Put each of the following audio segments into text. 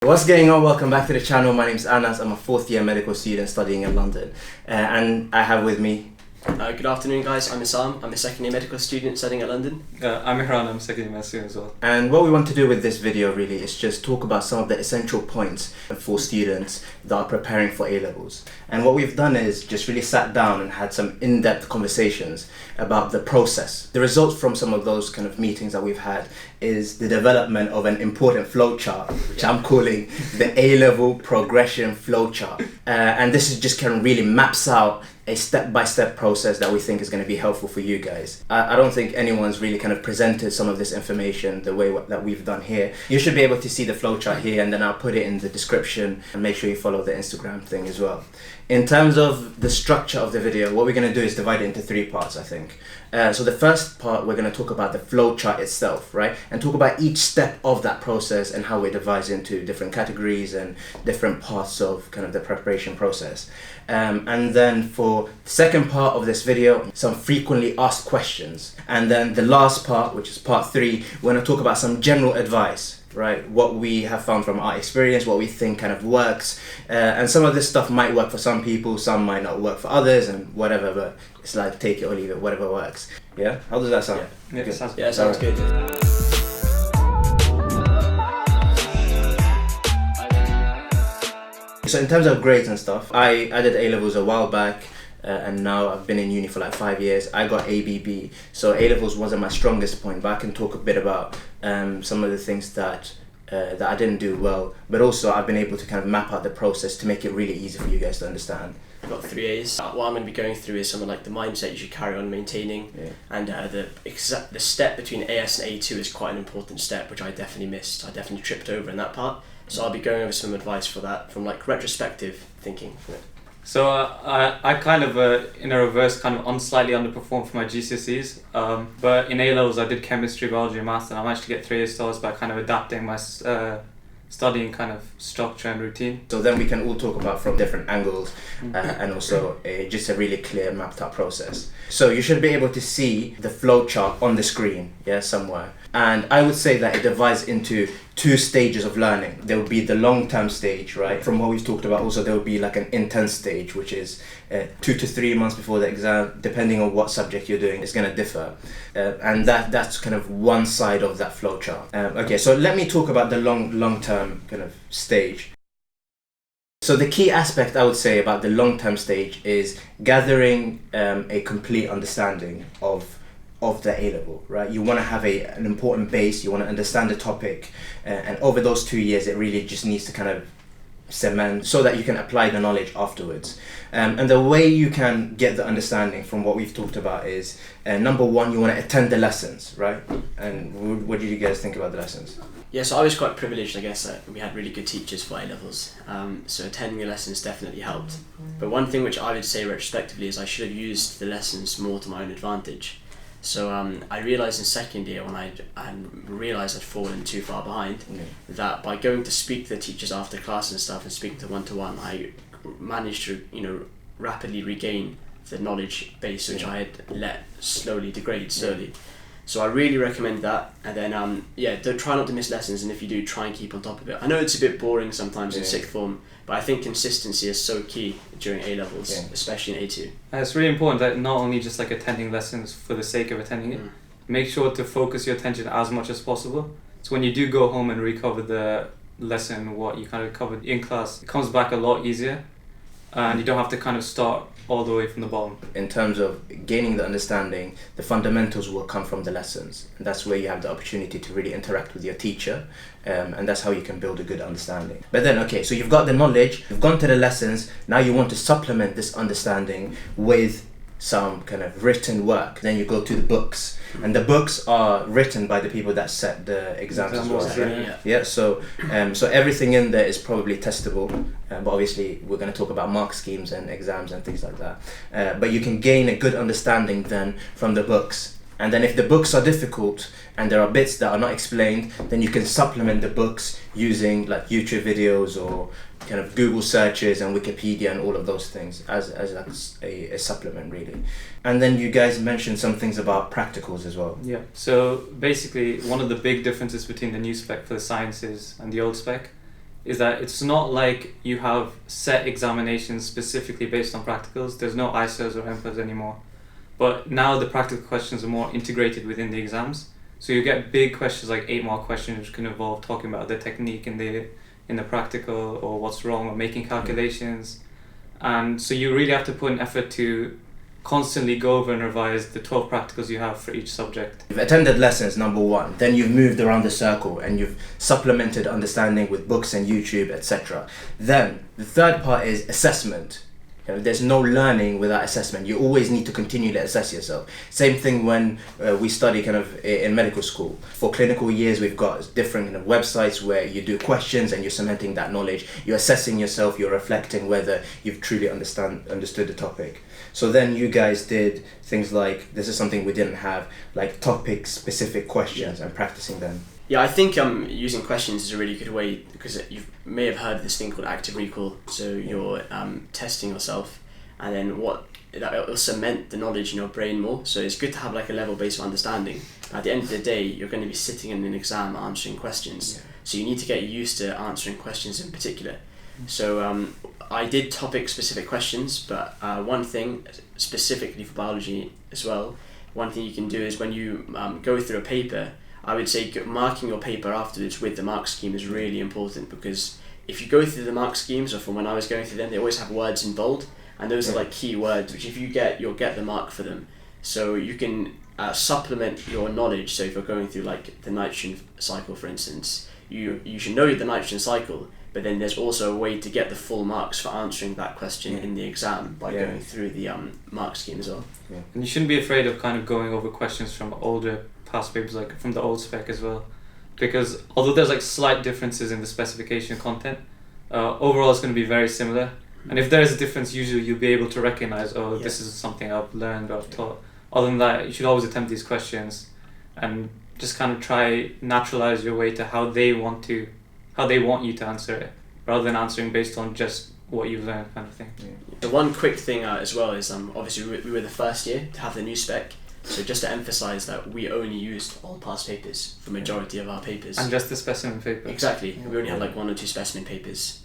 What's going on? Welcome back to the channel. My name is Anas. I'm a fourth year medical student studying in London, and I have with me. Good afternoon, guys. I'm Isaam. I'm a second year medical student studying at London. I'm Mihran. I'm a second year medical student as well. And what we want to do with this video really is just talk about some of the essential points for students that are preparing for A-levels. And what we've done is just really sat down and had some in-depth conversations about the process. The results from some of those kind of meetings that we've had is the development of an important flowchart, which I'm calling the A-level progression flowchart. And this is just kind of really maps out a step-by-step process that we think is going to be helpful for you guys. I don't think anyone's really kind of presented some of this information the way that we've done here. You should be able to see the flowchart here, and then I'll put it in the description, and make sure you follow the Instagram thing as well. In terms of the structure of the video, what we're going to do is divide it into three parts, I think. So the first part, we're going to talk about the flowchart itself, right? And talk about each step of that process and how it divides into different categories and different parts of kind of the preparation process. And then for the second part of this video, some frequently asked questions. And then the last part, which is part 3, we're going to talk about some general advice, right? What we have found from our experience, what we think kind of works. And some of this stuff might work for some people, some might not work for others, and whatever, but it's like take it or leave it, whatever works. Yeah? How does that sound? Yeah, good. Sounds good. So in terms of grades and stuff, I did A-levels a while back, and now I've been in uni for like 5 years. I got ABB, so A-levels wasn't my strongest point, but I can talk a bit about some of the things that I didn't do well, but also I've been able to kind of map out the process to make it really easy for you guys to understand. I've got 3 A's. What I'm going to be going through is some of like the mindset you should carry on maintaining, and the step between AS and A2 is quite an important step, which I definitely missed. I definitely tripped over in that part. So I'll be going over some advice for that from like retrospective thinking from it. So I kind of, in a reverse, kind of slightly underperformed for my GCSEs. But in A-levels I did chemistry, biology and maths, and I managed to get 3 A stars by kind of adapting my studying kind of structure and routine. So then we can all talk about from different angles and also just a really clear mapped out process. So you should be able to see the flowchart on the screen, somewhere. And I would say that it divides into 2 stages of learning. There will be the long-term stage, right? From what we've talked about, also there will be like an intense stage, which is 2 to 3 months before the exam, depending on what subject you're doing, it's going to differ. And that's kind of one side of that flowchart. Okay, so let me talk about the long-term kind of stage. So the key aspect I would say about the long-term stage is gathering a complete understanding of the A-level, right? You want to have an important base, you want to understand the topic, and over those 2 years it really just needs to kind of cement so that you can apply the knowledge afterwards. And the way you can get the understanding from what we've talked about is number 1, you want to attend the lessons, right? And what did you guys think about the lessons? Yeah, so I was quite privileged, I guess, that we had really good teachers for A-levels. So attending the lessons definitely helped. But one thing which I would say retrospectively is I should have used the lessons more to my own advantage. So I realised in second year when I realised I'd fallen too far behind, that by going to speak to the teachers after class and stuff and speaking to one-to-one, I managed to rapidly regain the knowledge base which I had let slowly degrade slowly. So I really recommend that, and then don't try not to miss lessons, and if you do, try and keep on top of it. I know it's a bit boring sometimes in sixth form, but I think consistency is so key during A-levels, especially in A2. And it's really important that not only just like attending lessons for the sake of attending it, make sure to focus your attention as much as possible. So when you do go home and recover the lesson, what you kind of covered in class, it comes back a lot easier, and you don't have to kind of start all the way from the bottom. In terms of gaining the understanding, the fundamentals will come from the lessons, and that's where you have the opportunity to really interact with your teacher, and that's how you can build a good understanding. But then, okay, so you've got the knowledge, you've gone to the lessons, now you want to supplement this understanding with some kind of written work. Then you go to the books, and the books are written by the people that set the exams as well, right? So everything in there is probably testable, but obviously we're going to talk about mark schemes and exams and things like that, but you can gain a good understanding then from the books. And then if the books are difficult and there are bits that are not explained, then you can supplement the books using like YouTube videos or kind of Google searches and Wikipedia and all of those things as like a supplement really. And then you guys mentioned some things about practicals as well. Yeah, so basically one of the big differences between the new spec for the sciences and the old spec is that it's not like you have set examinations specifically based on practicals. There's no ISOs or MPAs anymore. But now the practical questions are more integrated within the exams. So you get big questions like 8-mark questions, which can involve talking about the technique in the practical, or what's wrong, or making calculations. And so you really have to put an effort to constantly go over and revise the 12 practicals you have for each subject. You've attended lessons, number one, then you've moved around the circle and you've supplemented understanding with books and YouTube, etc. Then the third part is assessment. You know, there's no learning without assessment. You always need to continue to assess yourself. Same thing when we study kind of in medical school. For clinical years, we've got different kind of websites where you do questions and you're cementing that knowledge. You're assessing yourself, you're reflecting whether you've truly understood the topic. So then you guys did things like, this is something we didn't have, like topic-specific questions and practicing them. Yeah, I think using questions is a really good way, because you may have heard of this thing called active recall. So you're testing yourself, and then it'll cement the knowledge in your brain more. So it's good to have like a level base of understanding. At the end of the day, you're going to be sitting in an exam answering questions. Yeah. So you need to get used to answering questions in particular. So I did topic-specific questions, but one thing specifically for biology as well, one thing you can do is when you go through a paper, I would say marking your paper afterwards with the mark scheme is really important, because if you go through the mark schemes, or from when I was going through them, they always have words in bold, and those are like key words which if you get, you'll get the mark for them. So you can supplement your knowledge. So if you're going through like the nitrogen cycle, for instance, you should know the nitrogen cycle, but then there's also a way to get the full marks for answering that question in the exam by going through the mark scheme as well. Yeah. And you shouldn't be afraid of kind of going over questions from older past papers, like from the old spec as well, because although there's like slight differences in the specification content, overall it's going to be very similar. And if there is a difference, usually you'll be able to recognize, this is something I've learned or I've taught. Other than that, you should always attempt these questions and just kind of try naturalize your way to how they want you to answer it, rather than answering based on just what you've learned, kind of thing. The one quick thing as well is obviously we were the first year to have the new spec. So just to emphasise that we only used all past papers for majority of our papers. And just the specimen paper. Exactly. We only had like 1 or 2 specimen papers.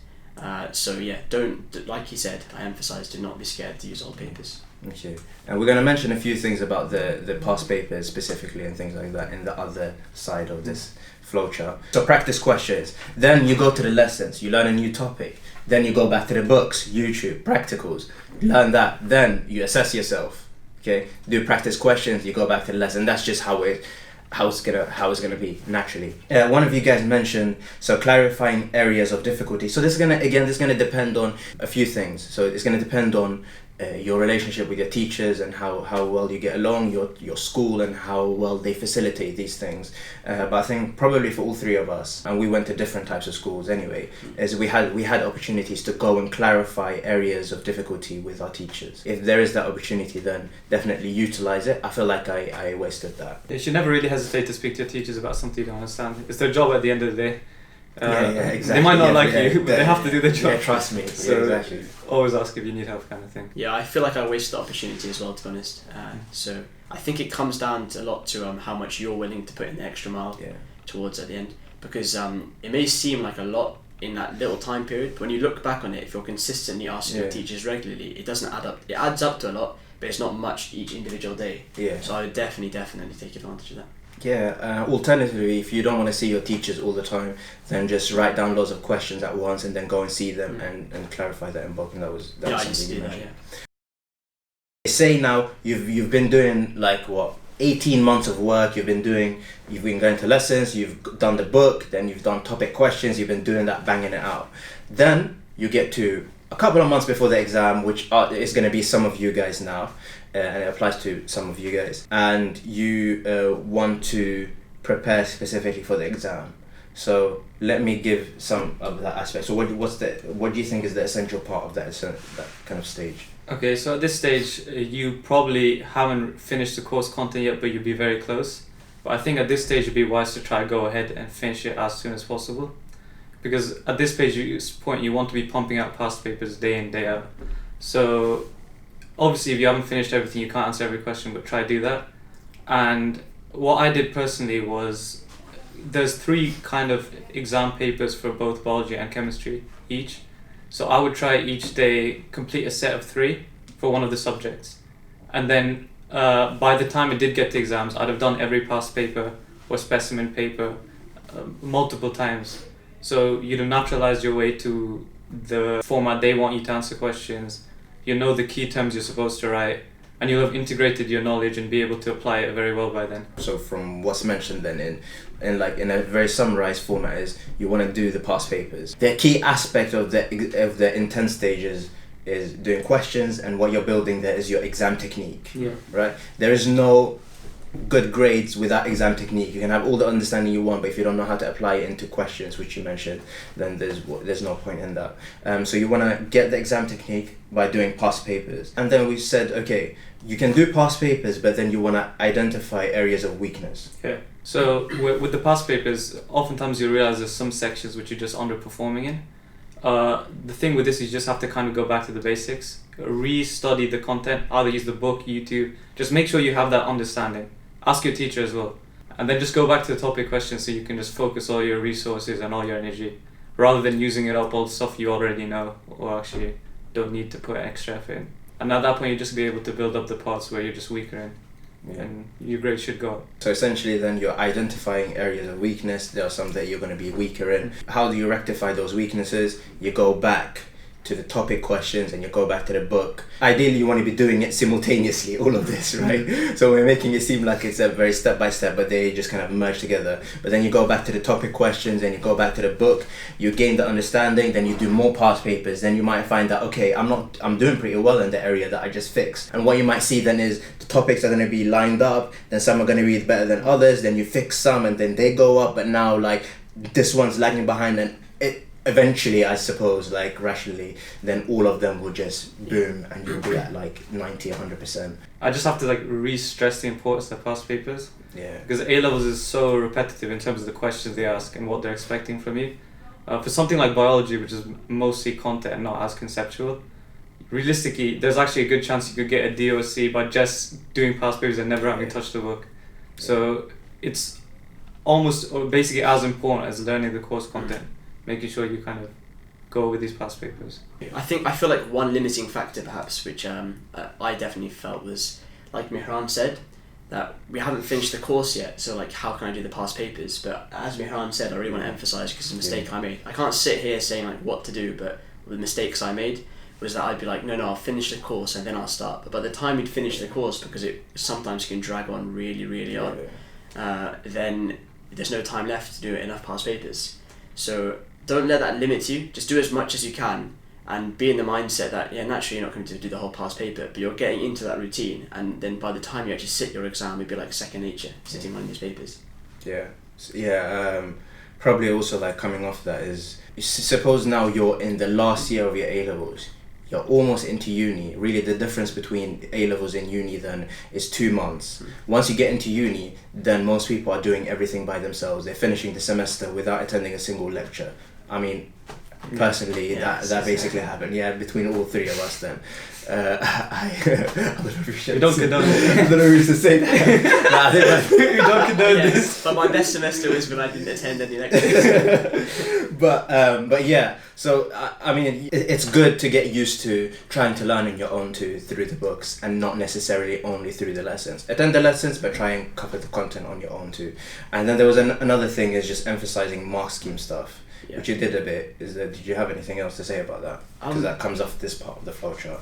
So yeah, don't, like he said, I emphasise, do not be scared to use old papers. Okay. And we're going to mention a few things about the past papers specifically and things like that in the other side of this flowchart. So practice questions. Then you go to the lessons. You learn a new topic. Then you go back to the books, YouTube, practicals. Learn that. Then you assess yourself. Okay, do practice questions, you go back to the lesson. That's just how it's gonna be naturally. One of you guys mentioned clarifying areas of difficulty. So this is gonna depend on a few things. So it's gonna depend on your relationship with your teachers and how well you get along, your school and how well they facilitate these things. But I think probably for all three of us, and we went to different types of schools anyway, is we had opportunities to go and clarify areas of difficulty with our teachers. If there is that opportunity, then definitely utilize it. I feel like I wasted that. You should never really hesitate to speak to your teachers about something you don't understand. It's their job at the end of the day. Exactly. They might not like you, but they have to do their job. Yeah, trust me. So exactly. Always ask if you need help, kind of thing. Yeah, I feel like I wasted the opportunity as well, to be honest. So I think it comes down to a lot to how much you're willing to put in the extra mile towards at the end, because it may seem like a lot in that little time period, but when you look back on it, if you're consistently asking your teachers regularly, it doesn't add up. It adds up to a lot, but it's not much each individual day. Yeah. So I would definitely take advantage of that. Yeah, alternatively, if you don't want to see your teachers all the time, then just write down loads of questions at once and then go and see them and clarify that in bulk. And that was something you mentioned. Say now you've been doing 18 months of work. You've been going to lessons, you've done the book, then you've done topic questions, you've been doing that, banging it out. Then you get to a couple of months before the exam, which is going to be some of you guys now, and it applies to some of you guys, and you want to prepare specifically for the exam. So let me give some of that aspect. So what do you think is the essential part of that kind of stage? Okay, so at this stage, you probably haven't finished the course content yet, but you'll be very close. But I think at this stage, it'd be wise to try go ahead and finish it as soon as possible. Because at this point, you want to be pumping out past papers day in, day out. So obviously, if you haven't finished everything, you can't answer every question, but try do that. And what I did personally was there's 3 kind of exam papers for both biology and chemistry each. So I would try each day complete a set of 3 for one of the subjects. And then by the time it did get to exams, I'd have done every past paper or specimen paper multiple times. So you'd have naturalized your way to the format they want you to answer questions. You know the key terms you're supposed to write, and you'll have integrated your knowledge and be able to apply it very well by then. So from what's mentioned then in a very summarized format is you want to do the past papers. The key aspect of the intent stages is doing questions, and what you're building there is your exam technique. Yeah. Right? There is no good grades without exam technique. You can have all the understanding you want, but if you don't know how to apply it into questions, which you mentioned, then there's no point in that. So you want to get the exam technique by doing past papers. And then we said, okay, you can do past papers, but then you want to identify areas of weakness. Yeah. So with the past papers, oftentimes you realize there's some sections which you're just underperforming in. The thing with this is you just have to kind of go back to the basics, re-study the content, either use the book, YouTube, just make sure you have that understanding. Ask your teacher as well. And then just go back to the topic questions so you can just focus all your resources and all your energy, rather than using it up all stuff you already know or actually don't need to put extra effort in. And at that point you just be able to build up the parts where you're just weaker in. Yeah. And your grades should go up. So essentially then you're identifying areas of weakness. There are some that you're going to be weaker in. How do you rectify those weaknesses? You go back to the topic questions and you go back to the book. Ideally you want to be doing it simultaneously, all of this, right? So we're making it seem like it's a very step by step, but they just kind of merge together. But then you go back to the topic questions and you go back to the book, you gain the understanding, then you do more past papers, then you might find that, okay, I'm doing pretty well in the area that I just fixed. And what you might see then is the topics are going to be lined up, then some are going to be better than others, then you fix some and then they go up, but now like this one's lagging behind, and it eventually, I suppose, like rationally, then all of them will just boom and you'll be at like 90, 100%. I just have to like re-stress the importance of past papers. Yeah. Because A-levels is so repetitive in terms of the questions they ask and what they're expecting from you. For something like biology, which is mostly content and not as conceptual, realistically, there's actually a good chance you could get a D or C by just doing past papers and never having touched the book. So it's almost or basically as important as learning the course content. Making sure you kind of go with these past papers. I feel like one limiting factor perhaps, which I definitely felt was, like Mihran said, that we haven't finished the course yet, so like how can I do the past papers? But as Mihran said, I really want to emphasise, because the mistake I made, I can't sit here saying like what to do, but the mistakes I made was that I'd be like, no, I'll finish the course and then I'll start. But by the time you'd finish the course, because it sometimes can drag on really on, then there's no time left to do enough past papers. So don't let that limit you. Just do as much as you can and be in the mindset that, naturally you're not going to do the whole past paper, but you're getting into that routine, and then by the time you actually sit your exam, it'll be like second nature, sitting one of these papers. Probably also like coming off that is, suppose now you're in the last year of your A-levels. You're almost into uni. Really the difference between A-levels and uni then is 2 months. Once you get into uni, then most people are doing everything by themselves. They're finishing the semester without attending a single lecture. I mean, personally, that basically happened. Yeah, between all 3 of us then. I don't know if you don't condone it. I don't know if to say that. You don't condone this. But my best semester was when I didn't attend any lectures. But yeah, so I mean, it's good to get used to trying to learn on your own too, through the books, and not necessarily only through the lessons. Attend the lessons, but try and cover the content on your own too. And then there was another thing is just emphasizing mark scheme stuff. Yeah. Which you did a bit. Did you have anything else to say about that? Because that comes off this part of the flowchart.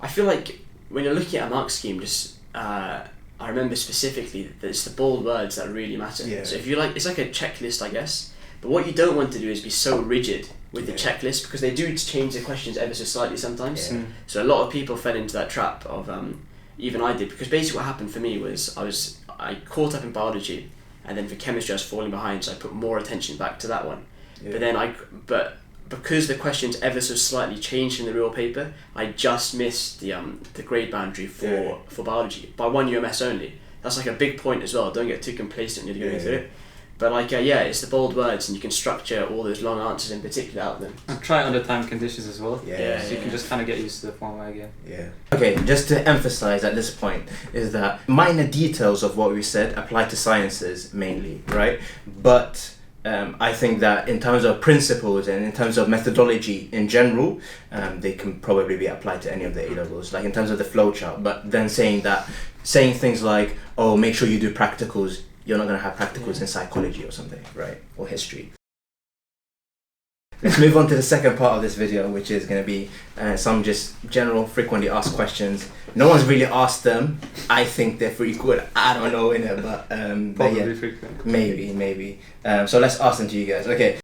I feel like when you're looking at a mark scheme, just I remember specifically that it's the bold words that really matter. Yeah. So if you like, it's like a checklist, I guess. But what you don't want to do is be so rigid with the checklist, because they do change the questions ever so slightly sometimes. Yeah. So a lot of people fell into that trap of, even I did, because basically what happened for me was I caught up in biology, and then for chemistry I was falling behind, so I put more attention back to that one. Yeah. But then because the questions ever so slightly changed in the real paper, I just missed the grade boundary for biology by 1 UMS only. That's like a big point as well. Don't get too complacent when you're going through it. But like, yeah, it's the bold words, and you can structure all those long answers in particular out of them. And try it under time conditions as well. Yeah. So you can just kind of get used to the format again. Yeah. Okay, just to emphasize at this point is that minor details of what we said apply to sciences mainly, right? But I think that in terms of principles and in terms of methodology in general, they can probably be applied to any of the A-levels, like in terms of the flowchart. But then saying things like, oh, make sure you do practicals. You're not going to have practicals in psychology or something, right? Or history. Let's move on to the second part of this video, which is going to be some just general frequently asked questions. No one's really asked them. I think they're frequent. I don't know, innit? But yeah, frequent. Maybe. So let's ask them to you guys. Okay.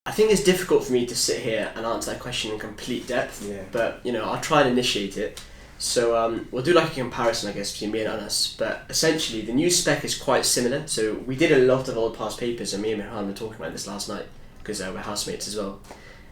I think it's difficult for me to sit here and answer that question in complete depth. Yeah. But I'll try and initiate it. So we'll do like a comparison, I guess, between me and Anas. But essentially, the new spec is quite similar. So we did a lot of old past papers, and me and Mihran were talking about this last night because we're housemates as well.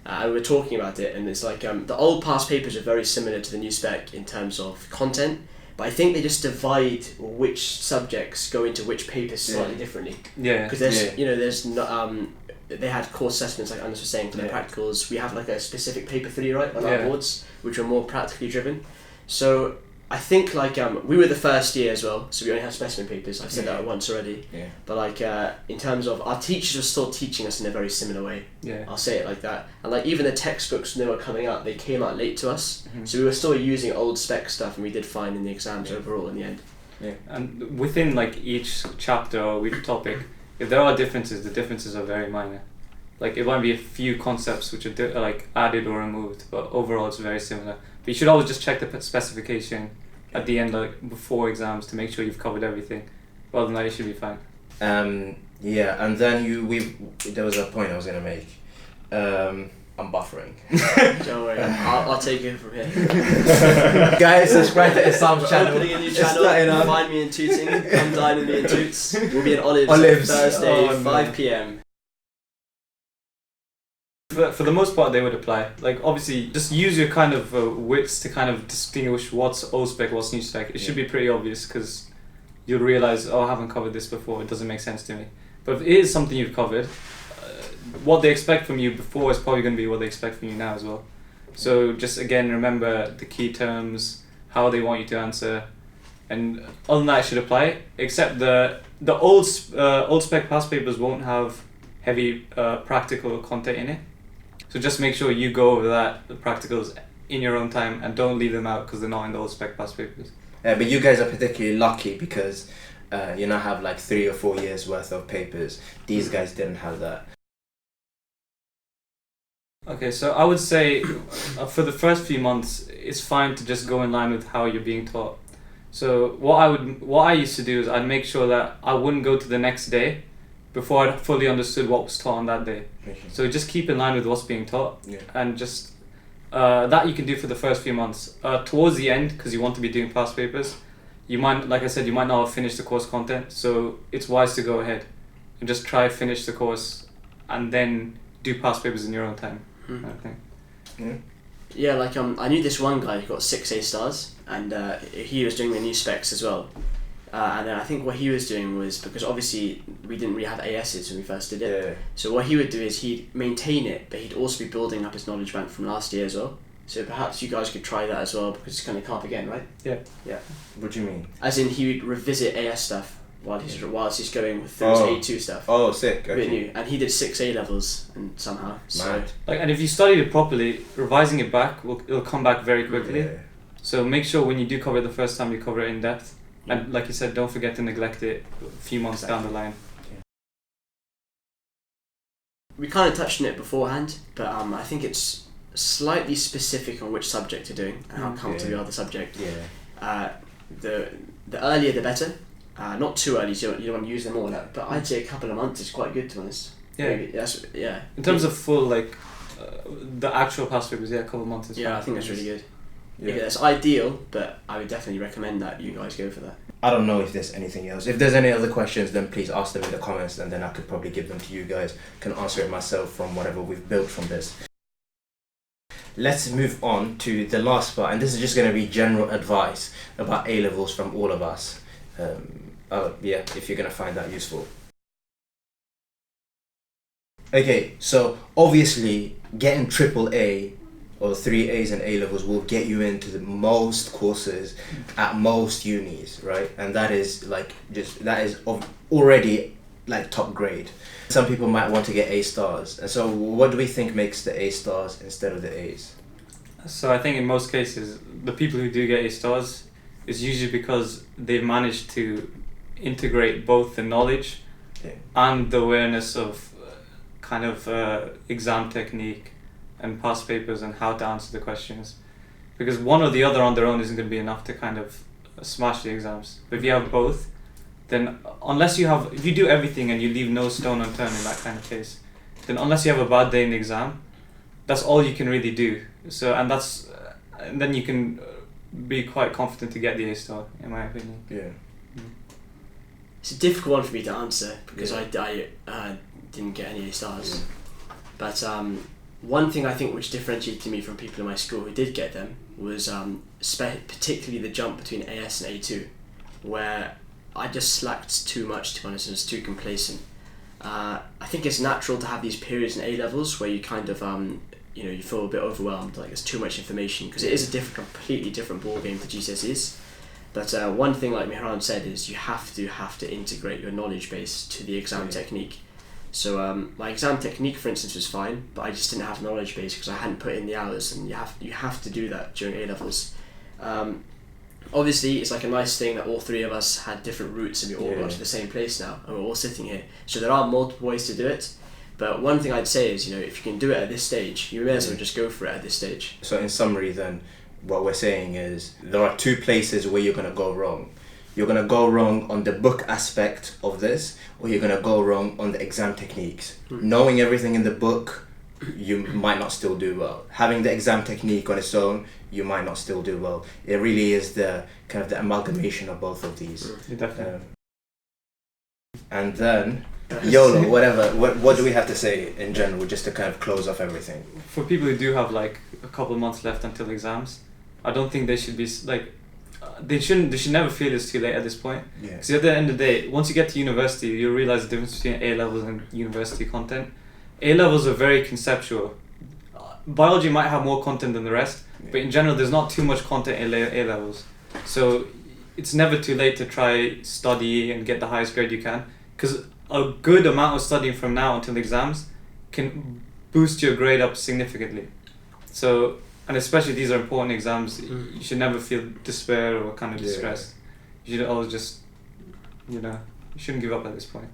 And we were talking about it, and it's like the old past papers are very similar to the new spec in terms of content. But I think they just divide which subjects go into which papers slightly differently. Yeah. Because there's not. They had course assessments, like Anas was saying, for the practicals. We have like a specific paper 3, right, on our boards, which are more practically driven. So I think like we were the first year as well, so we only had specimen papers. I've said that once already. Yeah. But like in terms of our teachers were still teaching us in a very similar way. Yeah. I'll say it like that. And like even the textbooks when they were coming out, they came out late to us. Mm-hmm. So we were still using old spec stuff, and we did fine in the exams overall in the end. Yeah. And within like each chapter or each topic, if there are differences, the differences are very minor. Like it might be a few concepts which are like added or removed, but overall it's very similar. But you should always just check the specification at the end, like before exams, to make sure you've covered everything. Other than that, you should be fine. Yeah, and then there was a point I was gonna make. I'm buffering. Don't worry, I'll take it from here. Guys, subscribe to Isaam's channel. Opening a new channel. Find me in Tooting. Come dine with me in Toots. We'll be in Olives. Thursday, 5 p.m. For the most part, they would apply. Like obviously, just use your kind of wits to kind of distinguish what's old spec, what's new spec. It should be pretty obvious because you'll realize, oh, I haven't covered this before. It doesn't make sense to me. But if it is something you've covered, what they expect from you before is probably going to be what they expect from you now as well. So just again, remember the key terms, how they want you to answer, and other than that, it should apply. Except the old spec past papers won't have heavy practical content in it. So just make sure you go over the practicals in your own time and don't leave them out because they're not in the old spec past papers. But you guys are particularly lucky because you now have like 3 or 4 years worth of papers. These guys didn't have that. Okay, so I would say for the first few months, it's fine to just go in line with how you're being taught. So what I used to do is I'd make sure that I wouldn't go to the next day before I fully understood what was taught on that day. So just keep in line with what's being taught, and just that you can do for the first few months. Towards the end, because you want to be doing past papers, you might, like I said, you might not have finished the course content, so it's wise to go ahead and just try finish the course and then do past papers in your own time. I think. Yeah, like I knew this one guy who got 6 A stars, and he was doing the new specs as well. And then I think what he was doing was, because obviously we didn't really have ASs when we first did it, so what he would do is he'd maintain it, but he'd also be building up his knowledge bank from last year as well. So perhaps you guys could try that as well, because it's going to come up again, right? Yeah. What do you mean? As in he would revisit AS stuff whilst he's going with those A2 stuff. Oh, sick. Okay. New. And he did 6 A levels and somehow. So and if you studied it properly, revising it back it'll come back very quickly. Yeah. So make sure when you do cover it the first time, you cover it in depth. And like you said, don't forget to neglect it a few months down the line. We kind of touched on it beforehand, but I think it's slightly specific on which subject you're doing and how comfortable you are with the subject. The earlier the better. Not too early, so you don't want to use them all up, but I'd say a couple of months is quite good, to be honest. In terms of full, the actual past papers, a couple of months is fine. I think that's really good. Yeah, that's ideal, but I would definitely recommend that you guys go for that. I don't know if there's anything else. If there's any other questions, then please ask them in the comments, and then I could probably give them to you guys. Can answer it myself from whatever we've built from this. Let's move on to the last part, and this is just going to be general advice about A-levels from all of us. yeah, if you're gonna find that useful. Okay, so obviously getting triple A or 3 A's in A levels will get you into the most courses at most unis, right? And that is like already like top grade. Some people might want to get A stars. And so what do we think makes the A stars instead of the A's? So I think in most cases, the people who do get A stars is usually because they've managed to integrate both the knowledge and the awareness of kind of exam technique and past papers and how to answer the questions. Because one or the other on their own isn't going to be enough to kind of smash the exams. But if you have both, then if you do everything and you leave no stone unturned in that kind of case, then unless you have a bad day in the exam, that's all you can really do. So, and then you can be quite confident to get the A star, in my opinion. Yeah. It's a difficult one for me to answer because I didn't get any A stars. But one thing I think which differentiated me from people in my school who did get them was particularly the jump between AS and A2, where I just slacked too much, to be honest, and was too complacent. I think it's natural to have these periods in A levels where you kind of you feel a bit overwhelmed, like there's too much information, because it is a completely different ball game to GCSEs. But one thing, like Mihran said, is you have to integrate your knowledge base to the exam technique. So my exam technique, for instance, was fine, but I just didn't have knowledge base because I hadn't put in the hours, and you have to do that during A levels. Obviously, it's like a nice thing that all three of us had different routes and we all got to the same place now, and we're all sitting here. So there are multiple ways to do it. But one thing I'd say is, if you can do it at this stage, you may as well just go for it at this stage. So in summary then, what we're saying is there are two places where you're going to go wrong. You're going to go wrong on the book aspect of this, or you're going to go wrong on the exam techniques. Knowing everything in the book, you might not still do well. Having the exam technique on its own, you might not still do well. It really is the kind of the amalgamation of both of these. Definitely. And then YOLO, whatever. What do we have to say in general, just to kind of close off everything? For people who do have like a couple of months left until exams, I don't think they should be like, they should never feel it's too late at this point. Yeah. Because at the end of the day, once you get to university, you'll realize the difference between A levels and university content. A levels are very conceptual. Biology might have more content than the rest, but in general, there's not too much content in A levels. So it's never too late to try study and get the highest grade you can. Because a good amount of studying from now until exams can boost your grade up significantly. So, and especially these are important exams, you should never feel despair or kind of distress. You should always just, you shouldn't give up at this point.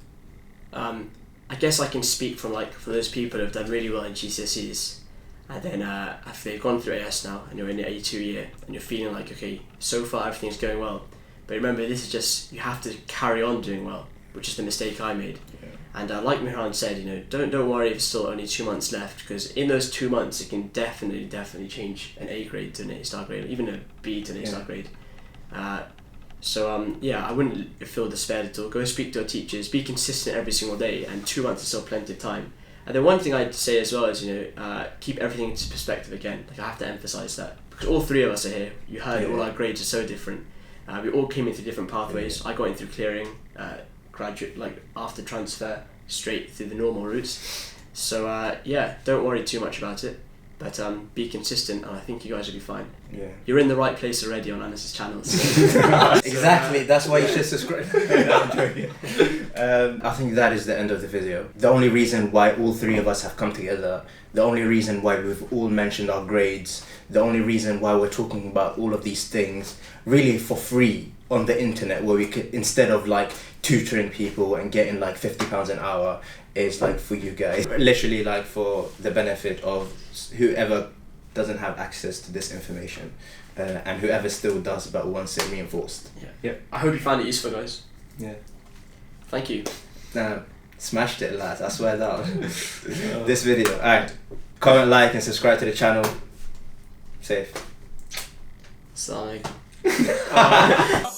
I guess I can speak for those people who have done really well in GCSEs, and then after they've gone through AS now and you're in the A2 year and you're feeling like, okay, so far everything's going well, but remember, this is just, you have to carry on doing well, which is the mistake I made. And like Mihran said, don't worry if it's still only 2 months left, because in those 2 months it can definitely change an A grade to an A star grade, or even a B to an A star grade. So I wouldn't feel despaired at all. Go speak to your teachers, be consistent every single day, and 2 months is still plenty of time. And then one thing I'd say as well is, keep everything into perspective again. Like, I have to emphasise that, because all three of us are here. You heard all our grades are so different. We all came in through different pathways. I got in through clearing, graduate, after transfer, straight through the normal routes. So don't worry too much about it, but be consistent, and I think you guys will be fine. Yeah. You're in the right place already on Anis's channel. Exactly, that's why you should subscribe. I think that is the end of the video. The only reason why all three of us have come together, the only reason why we've all mentioned our grades, the only reason why we're talking about all of these things really for free on the internet, where we could, instead of tutoring people and getting £50 an hour, is for you guys, literally for the benefit of whoever doesn't have access to this information, and whoever still does but wants it reinforced. I hope you found it useful, guys. Thank you. Smashed it, lads, I swear down. This video. Alright, comment, like and subscribe to the channel. Safe. Assalamu alaikum.